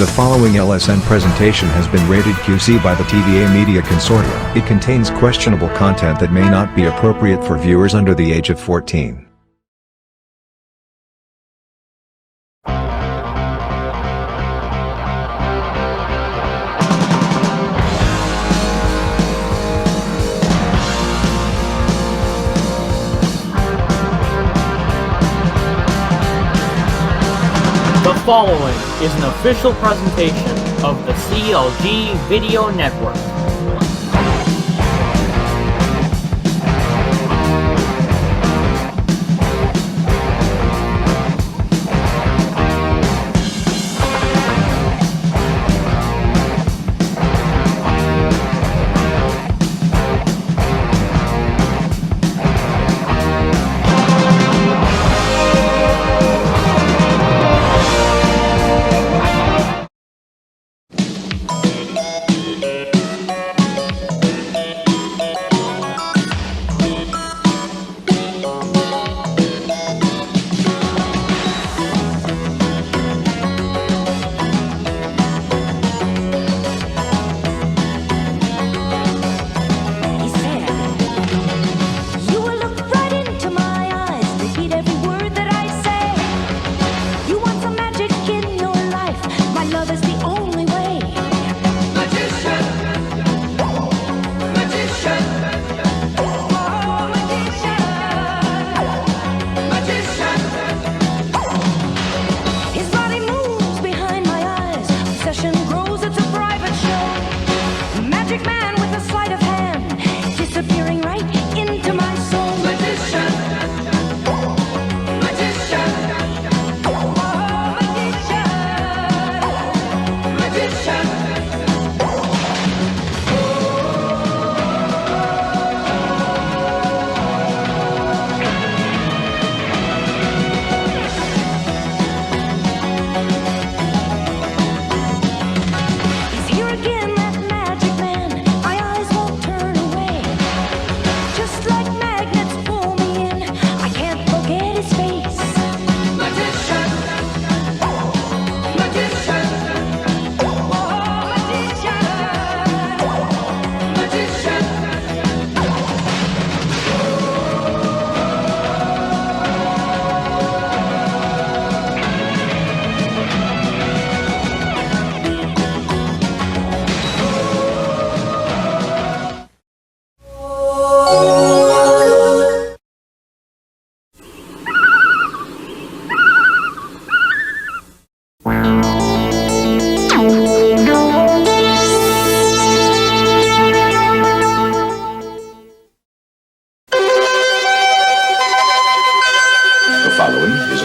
The following LSN presentation has been rated QC by the TVA Media Consortium. It contains questionable content that may not be appropriate for viewers under the age of 14. The following is an official presentation of the CLG Video Network.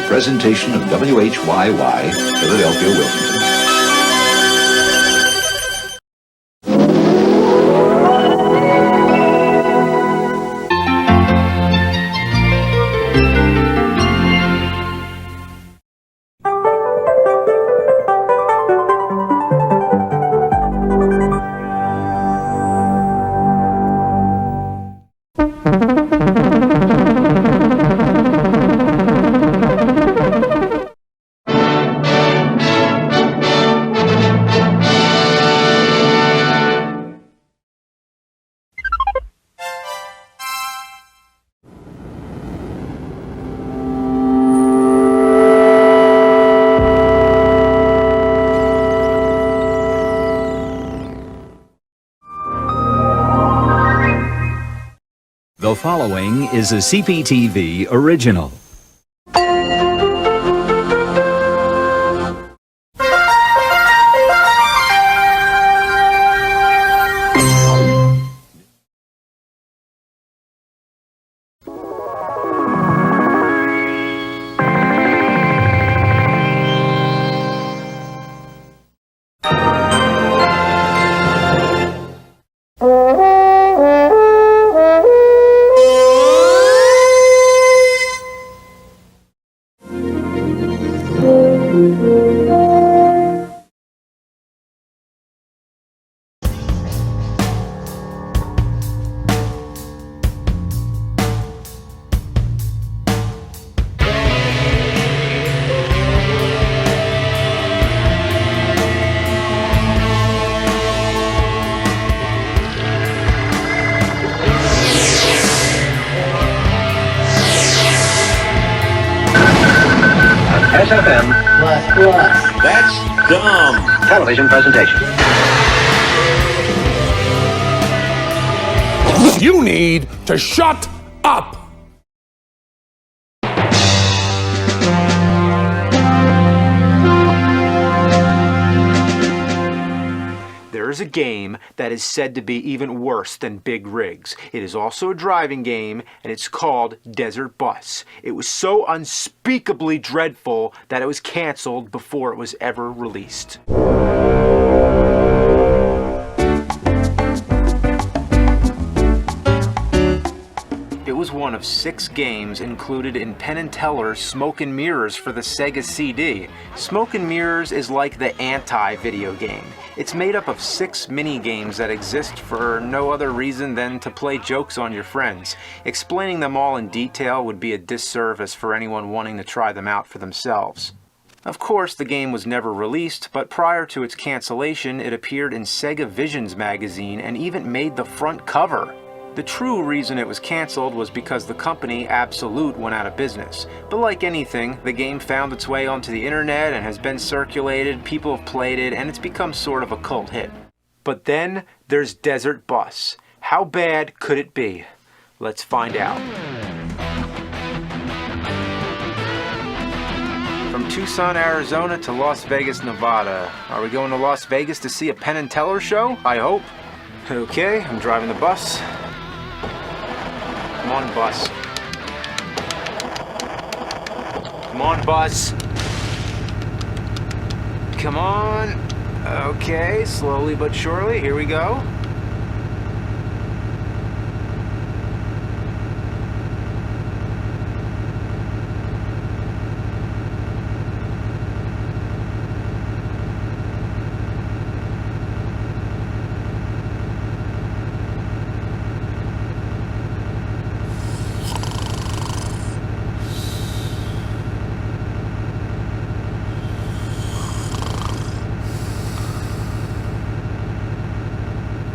Presentation of WHYY, Philadelphia, Wilmington. The following is a CPTV original. Plus FM. Plus. That's dumb. Television presentation. You need to shut up! There is a game that is said to be even worse than Big Rigs. It is also a driving game, and it's called Desert Bus. It was so unspeakably dreadful that it was canceled before it was ever released. It was one of 6 games included in Penn Teller's Smoke and Mirrors for the Sega CD. Smoke and Mirrors is like the anti-video game. It's made up of 6 mini-games that exist for no other reason than to play jokes on your friends. Explaining them all in detail would be a disservice for anyone wanting to try them out for themselves. Of course, the game was never released, but prior to its cancellation, it appeared in Sega Visions magazine and even made the front cover. The true reason it was cancelled was because the company, Absolute, went out of business. But like anything, the game found its way onto the internet and has been circulated, people have played it, and it's become sort of a cult hit. But then there's Desert Bus. How bad could it be? Let's find out. From Tucson, Arizona to Las Vegas, Nevada. Are we going to Las Vegas to see a Penn and Teller show? I hope. Okay, I'm driving the bus. Come on, bus. Come on, bus. Come on. Okay, slowly but surely. Here we go.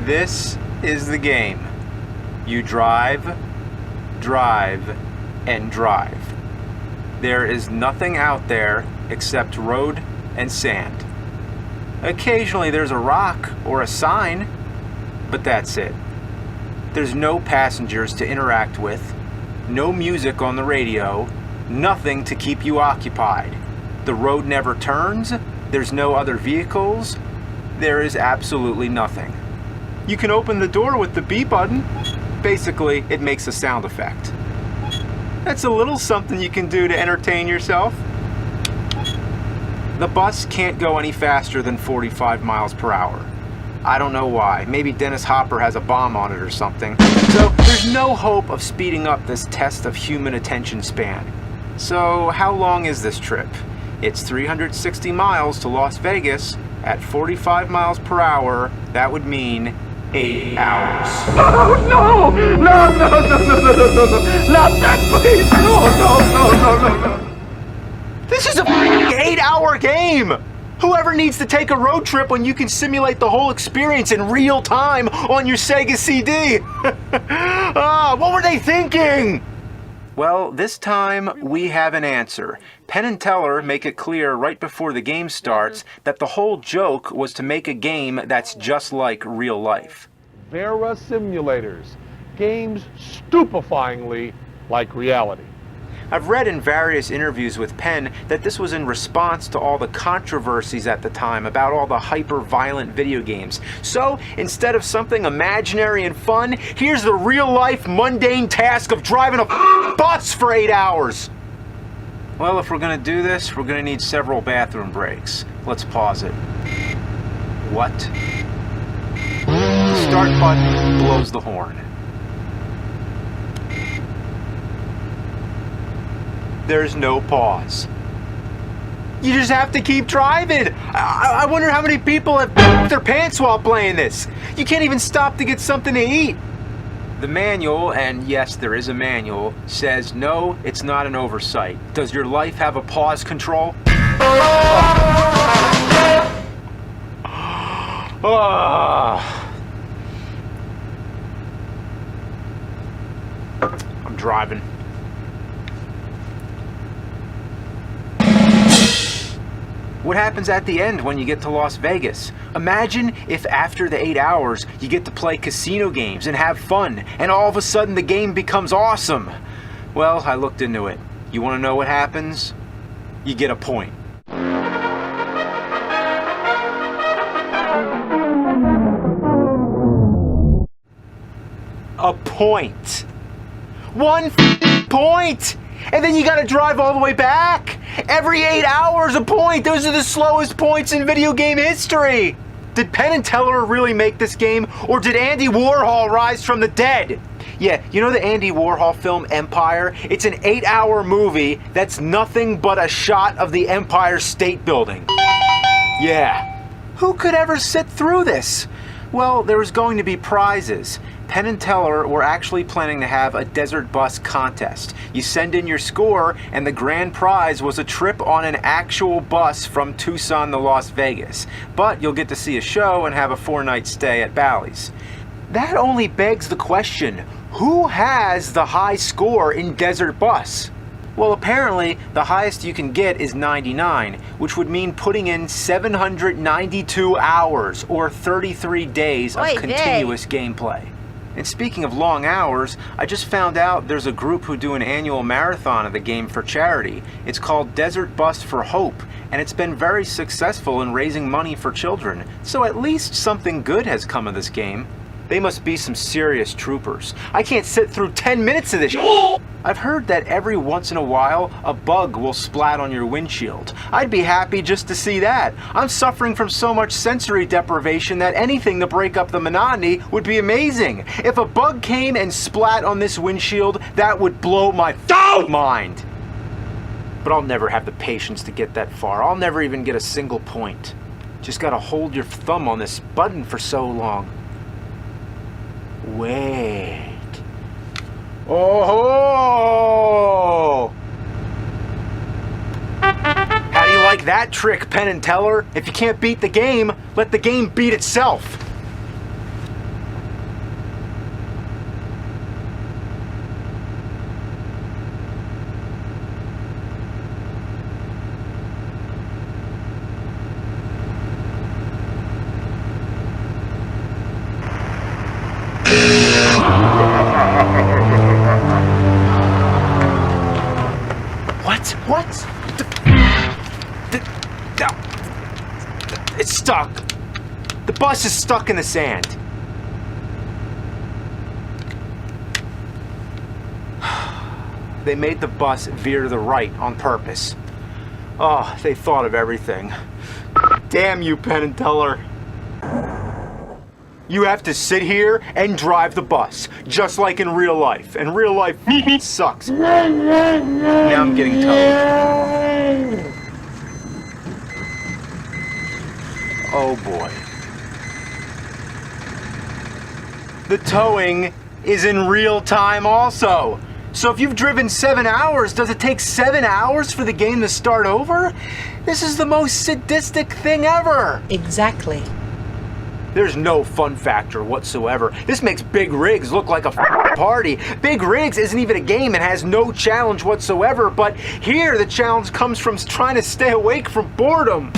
This is the game. You drive, drive, and drive. There is nothing out there except road and sand. Occasionally there's a rock or a sign, but that's it. There's no passengers to interact with, no music on the radio, nothing to keep you occupied. The road never turns, there's no other vehicles, there is absolutely nothing. You can open the door with the B button. Basically, it makes a sound effect. That's a little something you can do to entertain yourself. The bus can't go any faster than 45 miles per hour. I don't know why. Maybe Dennis Hopper has a bomb on it or something. So there's no hope of speeding up this test of human attention span. So how long is this trip? It's 360 miles to Las Vegas. At 45 miles per hour, that would mean 8 hours. Oh, no! No, no, no, no, no, no, no, no! Not that, please! No, no, no, no, no! This is a 8-hour game! Whoever needs to take a road trip when you can simulate the whole experience in real time on your Sega CD? What were they thinking? Well, this time we have an answer. Penn and Teller make it clear right before the game starts that the whole joke was to make a game that's just like real life. There are simulators, games stupefyingly like reality. I've read in various interviews with Penn that this was in response to all the controversies at the time about all the hyper-violent video games. So, instead of something imaginary and fun, here's the real-life mundane task of driving a bus for 8 hours! Well, if we're gonna do this, we're gonna need several bathroom breaks. Let's pause it. What? The start button blows the horn. There's no pause. You just have to keep driving. I wonder how many people have their pants while playing this. You can't even stop to get something to eat. The manual, and yes, there is a manual, says no, it's not an oversight. Does your life have a pause control? I'm driving. What happens at the end when you get to Las Vegas? Imagine if after the 8 hours you get to play casino games and have fun, and all of a sudden the game becomes awesome. Well, I looked into it. You want to know what happens? You get a point. A point. One point! And then you gotta drive all the way back! Every 8 hours a point! Those are the slowest points in video game history! Did Penn and Teller really make this game, or did Andy Warhol rise from the dead? Yeah, you know the Andy Warhol film Empire? It's an 8-hour movie that's nothing but a shot of the Empire State Building. Yeah. Who could ever sit through this? Well, there was going to be prizes. Penn and Teller were actually planning to have a desert bus contest. You send in your score, and the grand prize was a trip on an actual bus from Tucson to Las Vegas. But you'll get to see a show and have a 4-night stay at Bally's. That only begs the question, who has the high score in Desert Bus? Well, apparently, the highest you can get is 99, which would mean putting in 792 hours, or 33 days of continuous gameplay. And speaking of long hours, I just found out there's a group who do an annual marathon of the game for charity. It's called Desert Bus for Hope, and it's been very successful in raising money for children. So at least something good has come of this game. They must be some serious troopers. I can't sit through 10 minutes of this. I've heard that every once in a while, a bug will splat on your windshield. I'd be happy just to see that. I'm suffering from so much sensory deprivation that anything to break up the monotony would be amazing. If a bug came and splat on this windshield, that would blow my mind. But I'll never have the patience to get that far. I'll never even get a single point. Just gotta hold your thumb on this button for so long. Wait. Oh! How do you like that trick, Penn and Teller? If you can't beat the game, let the game beat itself. What? It's stuck. The bus is stuck in the sand. They made the bus veer to the right on purpose. Oh, they thought of everything. Damn you, Penn and Teller. You have to sit here and drive the bus, just like in real life. And real life sucks. Now I'm getting towed. Oh boy. The towing is in real time also. So if you've driven 7 hours, does it take 7 hours for the game to start over? This is the most sadistic thing ever. Exactly. There's no fun factor whatsoever. This makes Big Rigs look like a party. Big Rigs isn't even a game and has no challenge whatsoever, but here the challenge comes from trying to stay awake from boredom.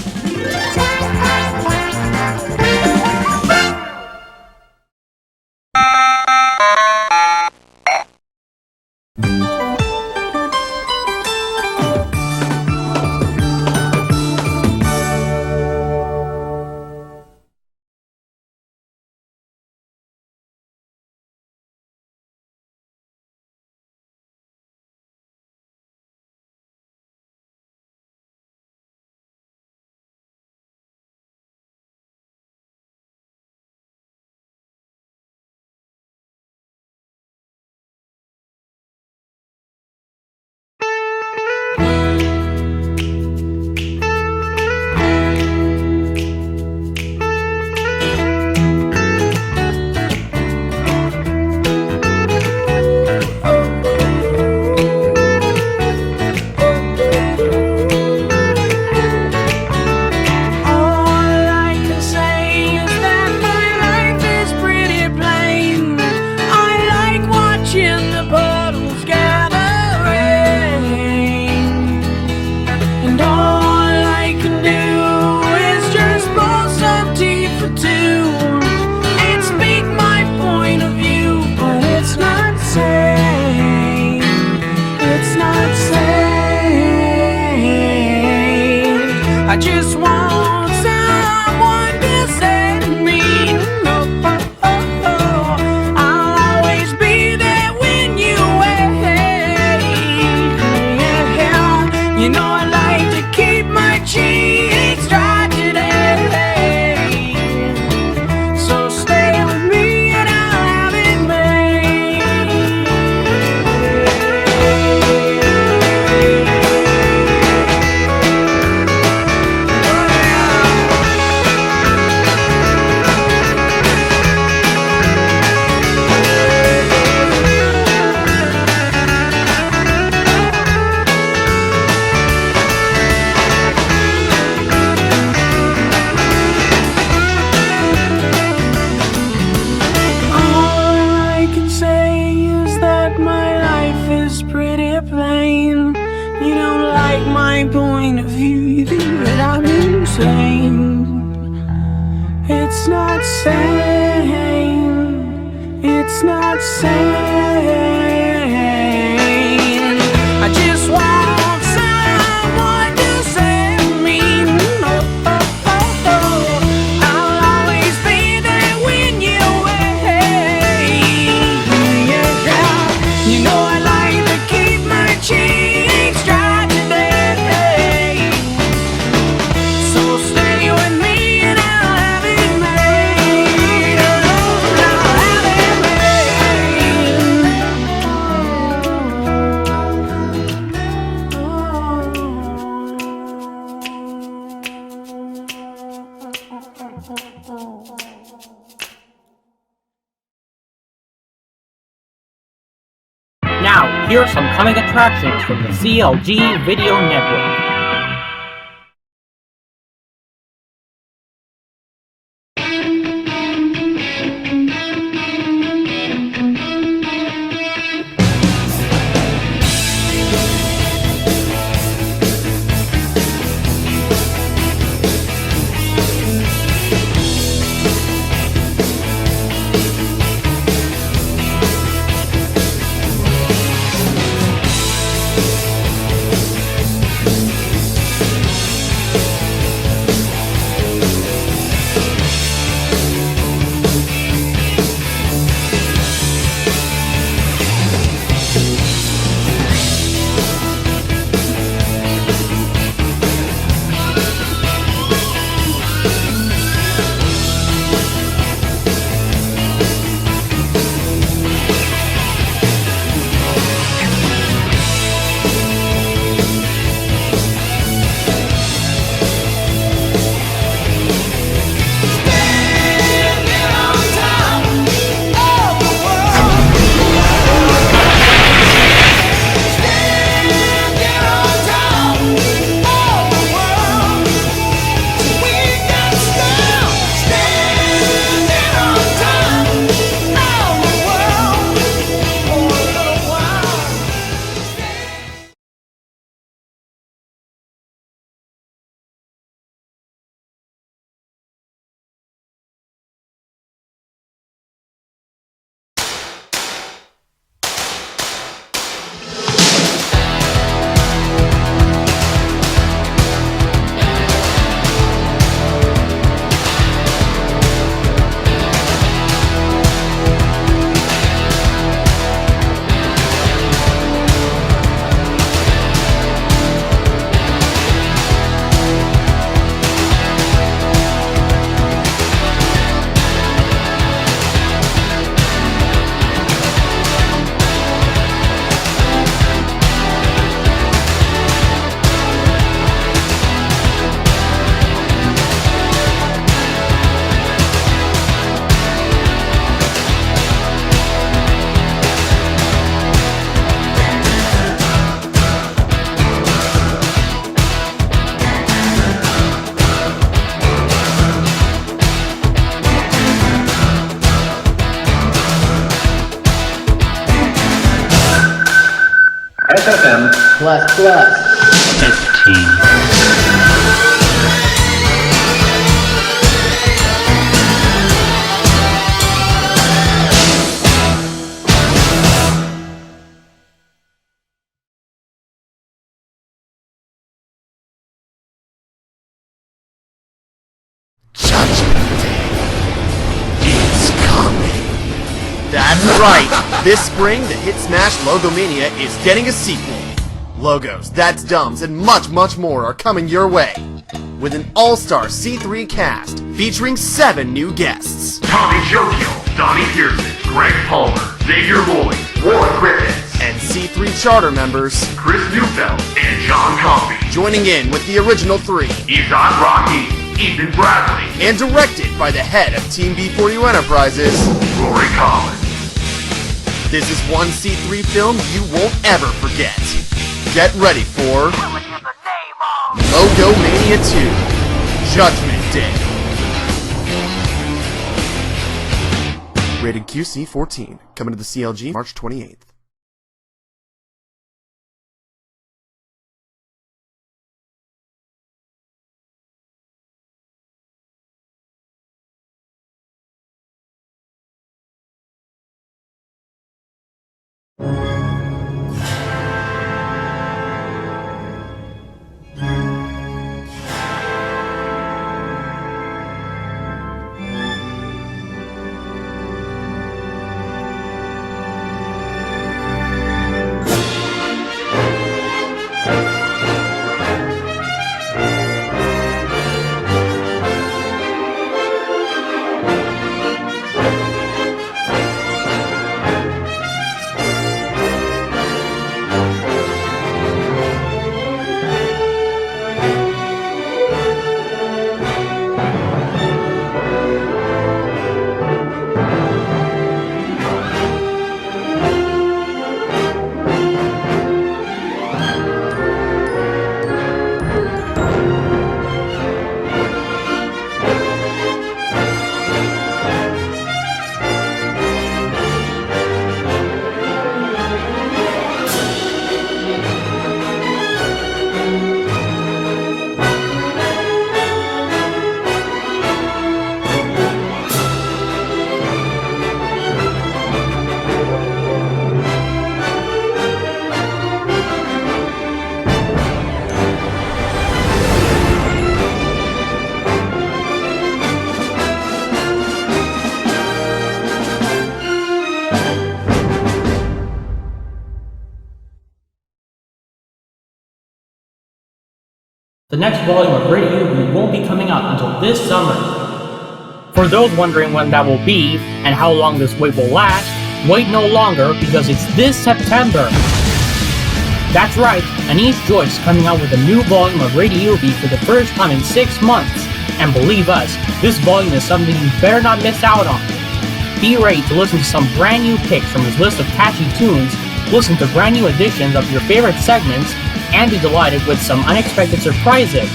You don't like my point of view, you think that I'm insane. It's not sane. It's not sane. I just want someone to save me. I'll always be there when you're away. Yeah. You know I like to keep my cheeks dry today. So stay with me and I'll have it made. I'll have it Now, here are some coming attractions from the CLG Video Network. SFM That's right! This spring, the hit smash Logomania is getting a sequel. Logos, That's Dumbs, and much, much more are coming your way. With an all-star C3 cast featuring 7 new guests. Tommy Jokio, Donnie Pearson, Greg Palmer, Xavier Lloyd, Warren Griffiths, And C3 charter members Chris Neufeld, and John Coffey. joining in with the original 3. Isan Rocky, Ethan Bradley, And directed by the head of Team B40 Enterprises, Rory Collins. This is one C3 film you won't ever forget. Get ready for Logomania 2, Judgment Day. Rated QC-14, coming to the CLG March 28th. The next volume of Radio UV won't be coming out until this summer. For those wondering when that will be and how long this wait will last, wait no longer because it's this September. That's right, Anish Joyce coming out with a new volume of Radio UV for the first time in 6 months. And believe us, this volume is something you better not miss out on. Be ready to listen to some brand new picks from his list of catchy tunes, listen to brand new editions of your favorite segments, and be delighted with some unexpected surprises.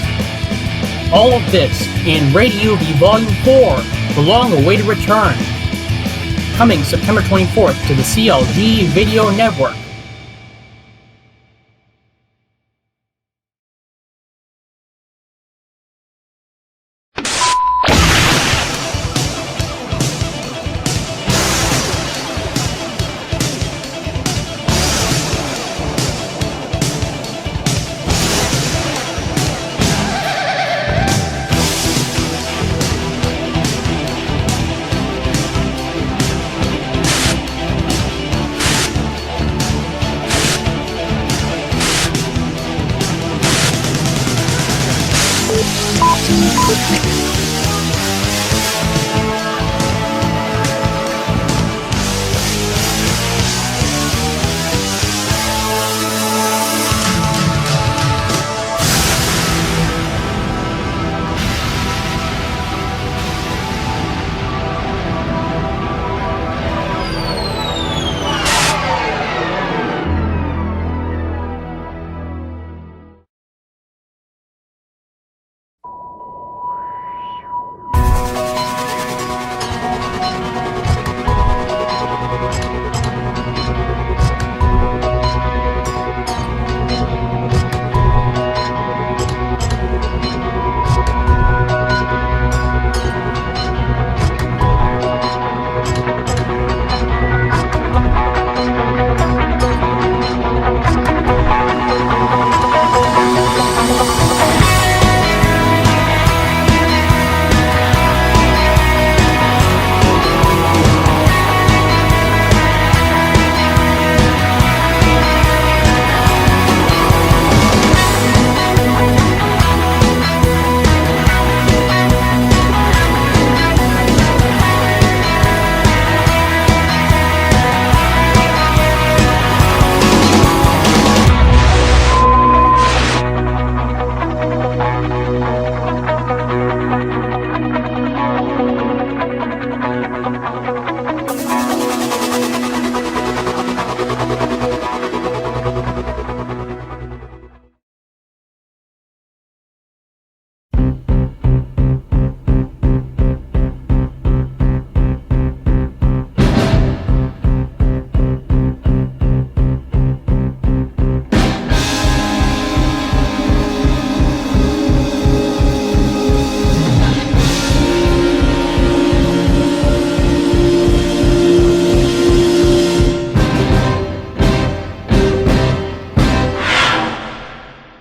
All of this in Radio UV Volume 4, the long-awaited return. Coming September 24th to the CLG Video Network.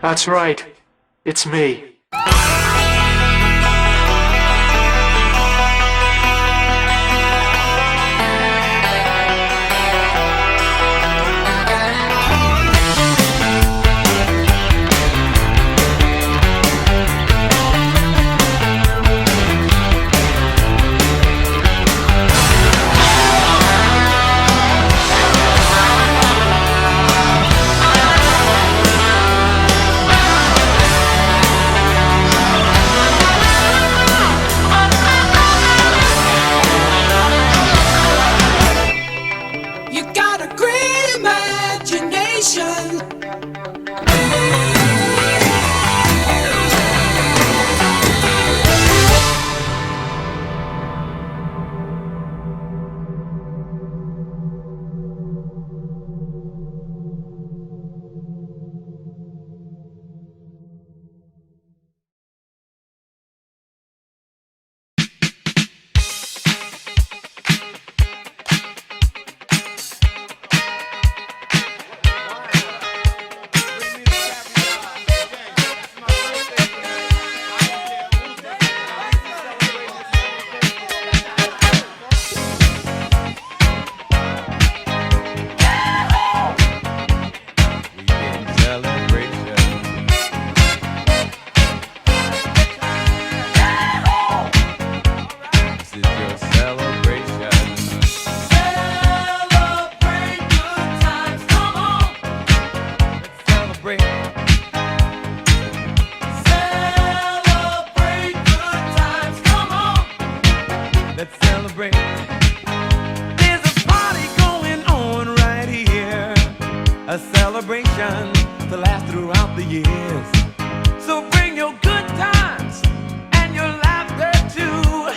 That's right. It's me. a celebration to last throughout the years. So bring your good times and your laughter too.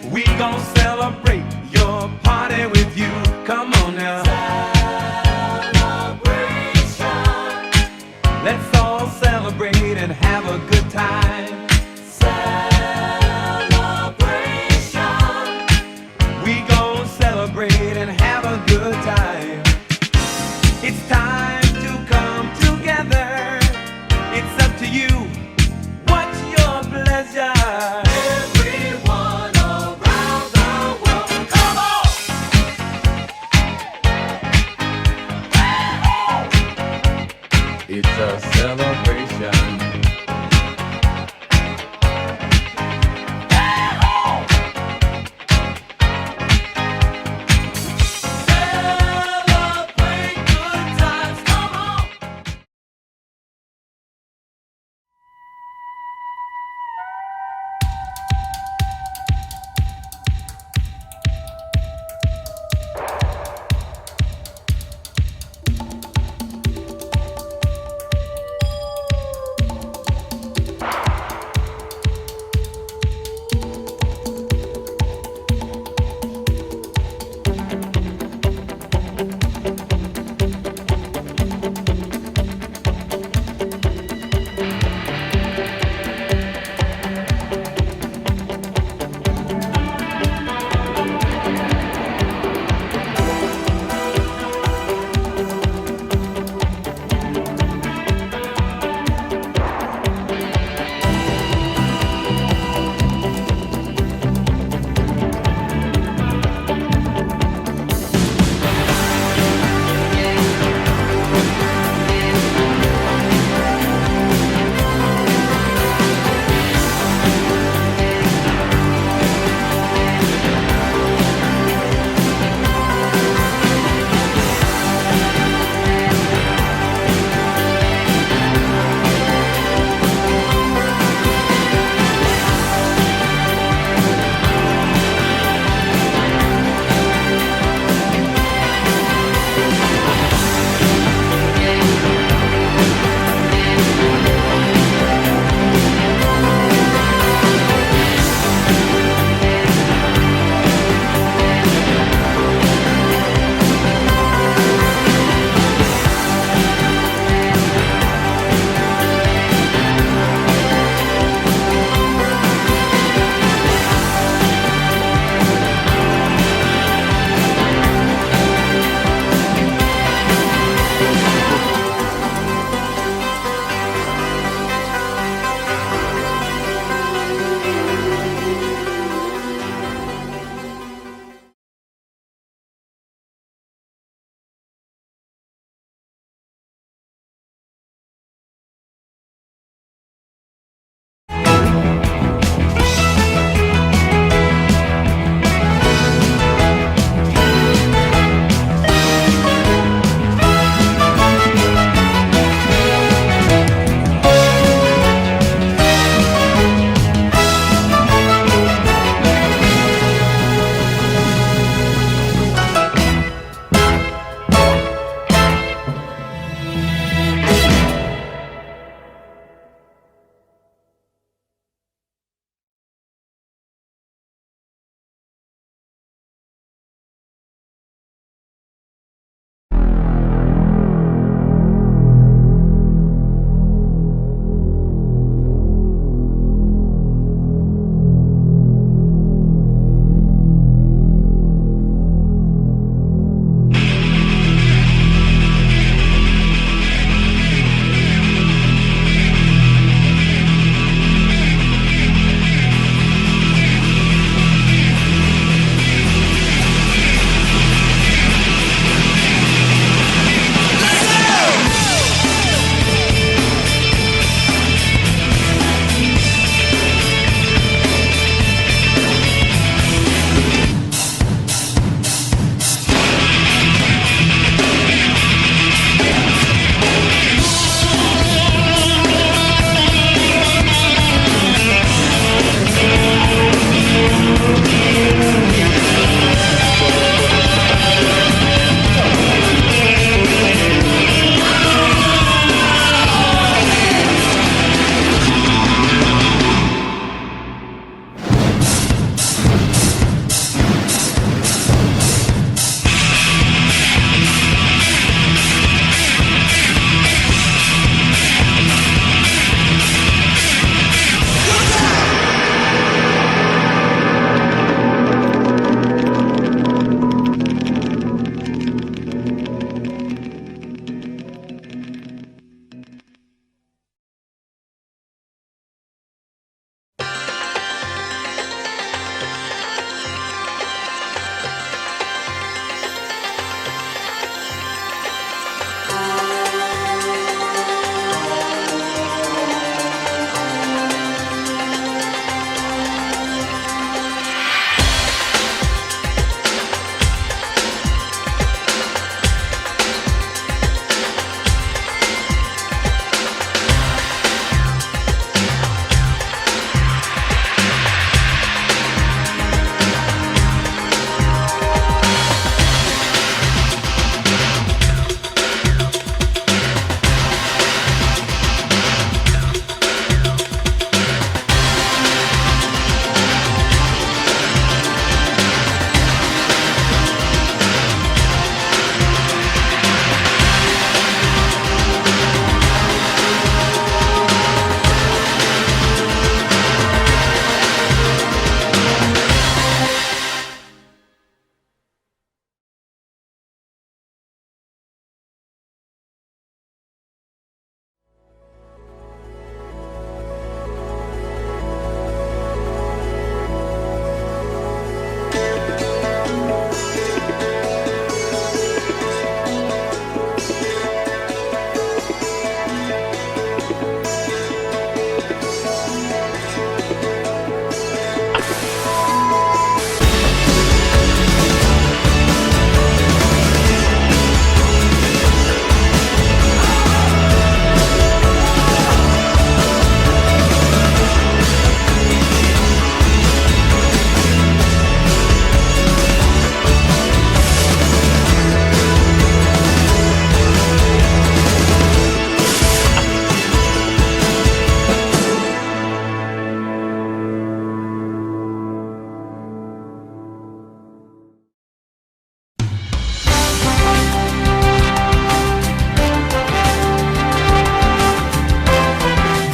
We gon' celebrate your party with you. Come on now. Celebration. Let's all celebrate and have a good time. Celebration. We gon' celebrate and have a good time. It's time to come together. It's up to you. What's your pleasure? Everyone around the world, come on! It's a celebration. Celebration.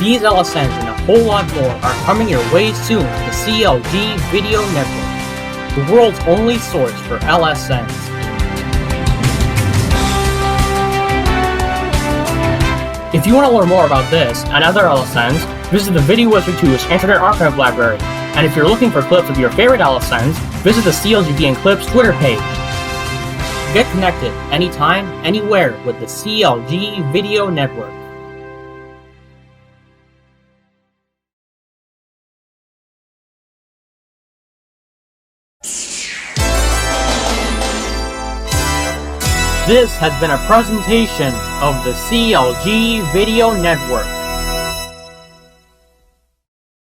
These LSNs and a whole lot more are coming your way soon to the CLG Video Network, the world's only source for LSNs. If you want to learn more about this and other LSNs, visit the Video Wizard 2's Internet Archive Library, and if you're looking for clips of your favorite LSNs, visit the CLGVN Clips Twitter page. Get connected anytime, anywhere with the CLG Video Network. This has been a presentation of the CLG Video Network.